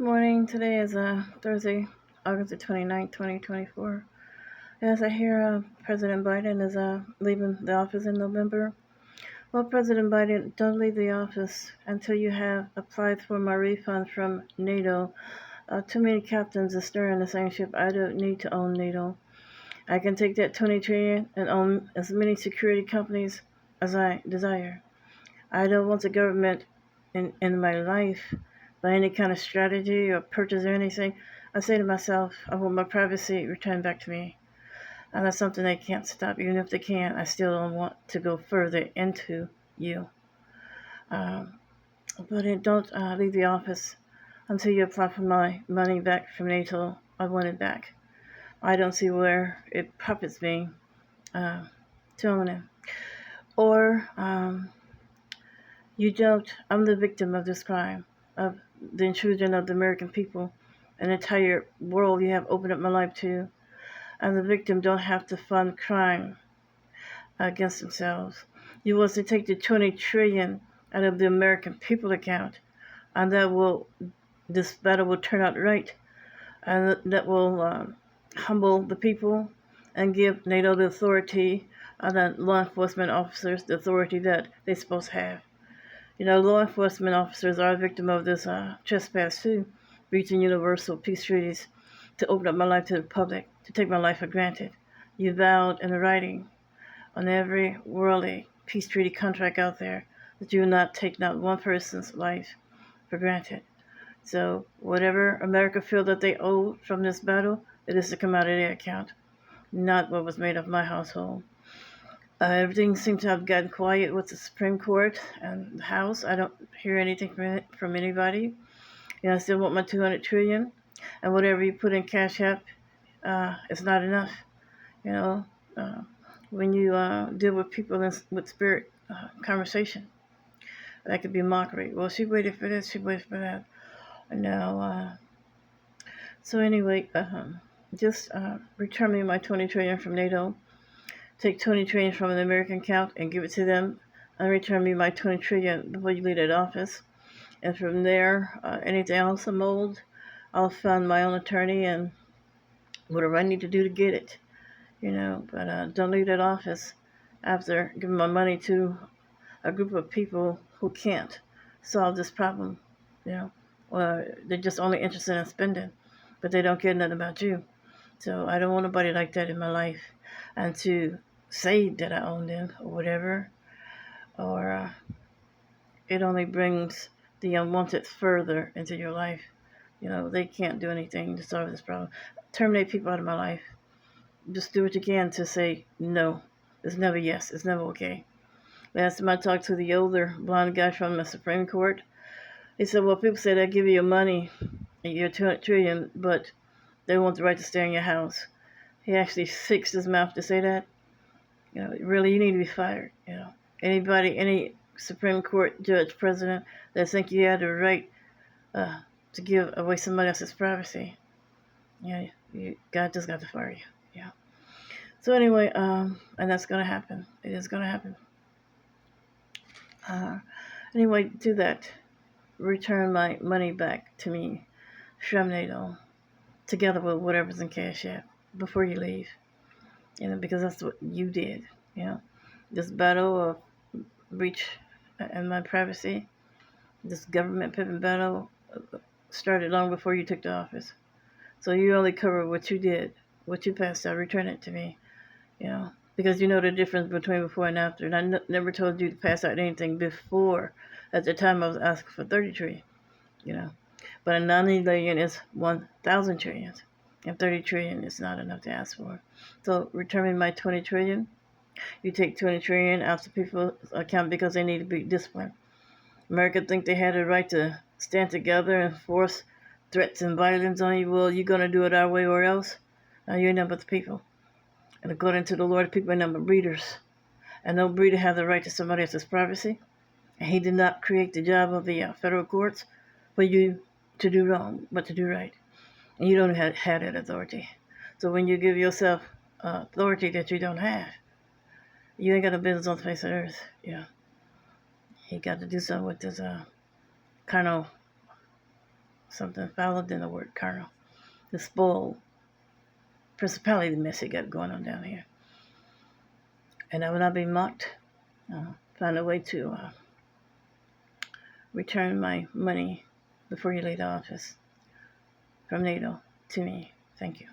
Morning. Today is Thursday, August the 29th, 2024. As I hear President Biden is leaving the office in November. Well, President Biden, don't leave the office until you have applied for my refund from Nato. Too many captains are steering the same ship. I don't need to own Nato. I can take that 20 trillion and own as many security companies as I desire. I don't want the government in my life by any kind of strategy or purchase or anything. I say to myself, I want my privacy returned back to me. And that's something they can't stop. Even if they can, I still don't want to go further into you. Um, but don't leave the office until you apply for my money back from NATO. I want it back. I don't see where it profits me to own it. Or you don't. I'm the victim of this crime, of the intrusion of the American people, an entire world you have opened up my life to. And the victim don't have to fund crime against themselves. You want to take the 20 trillion out of the American people account, and this battle will turn out right, and that will humble the people and give NATO the authority and the law enforcement officers the authority that they're supposed to have. Law enforcement officers are a victim of this trespass too, breaching universal peace treaties to open up my life to the public, to take my life for granted. You vowed in writing on every worldly peace treaty contract out there that you will not take not one person's life for granted. So whatever America feel that they owe from this battle, it is to come out of their account, not what was made of my household. Everything seems to have gotten quiet with the Supreme Court and the House. I don't hear anything from anybody. I still want my 200 trillion, and whatever you put in Cash App, it's not enough. You know, uh, when you deal with people with spirit conversation, that could be mockery. Well, she waited for this, she waited for that. Now, so anyway, just return me my 20 trillion from NATO. Take 20 trillion from the American account and give it to them, and return me my 20 trillion before you leave that office. And from there, anything else I'm owed, I'll fund my own attorney and whatever I need to do to get it. But don't leave that office after giving my money to a group of people who can't solve this problem. Or they're just only interested in spending, but they don't care nothing about you. So I don't want nobody like that in my life. And to say that I own them or whatever, or it only brings the unwanted further into your life. They can't do anything to solve this problem. Terminate people out of my life. Just do what you can to say no. It's never yes. It's never okay. Last time I talked to the older blonde guy from the Supreme Court, he said, well, people say they give you your money, your 200 trillion, but they want the right to stay in your house. He actually fixed his mouth to say that. Really, you need to be fired. Any Supreme Court judge, president that think you have the right to give away somebody else's privacy, God just got to fire you. Yeah. So anyway, and that's gonna happen. It is gonna happen. Anyway, do that. Return my money back to me from NATO, together with whatever's in Cash App, before you leave. Because that's what you did. This battle of breach and my privacy, this government pimping battle started long before you took the office. So you only cover what you did, what you passed out. Return it to me. Because you know the difference between before and after. And I never told you to pass out anything before. At the time, I was asking for 30 trillion. But a 90 trillion is 1,000 trillion. And 30 trillion is not enough to ask for. So return me my 20 trillion. You take 20 trillion out of people's account because they need to be disciplined. America think they had a right to stand together and force threats and violence on you. Well, you're going to do it our way or else. Now you're none but the people. And according to the Lord, people are none but breeders. And no breeder has the right to somebody else's privacy. And he did not create the job of the federal courts for you to do wrong, but to do right. And you don't have that authority. So when you give yourself authority that you don't have, you ain't got no business on the face of the earth. He got to do something with this carnal something foul than the word carnal. The spoil principality mess they got going on down here. And I will not be mocked. Find a way to return my money before you leave the office from Nato to me. Thank you.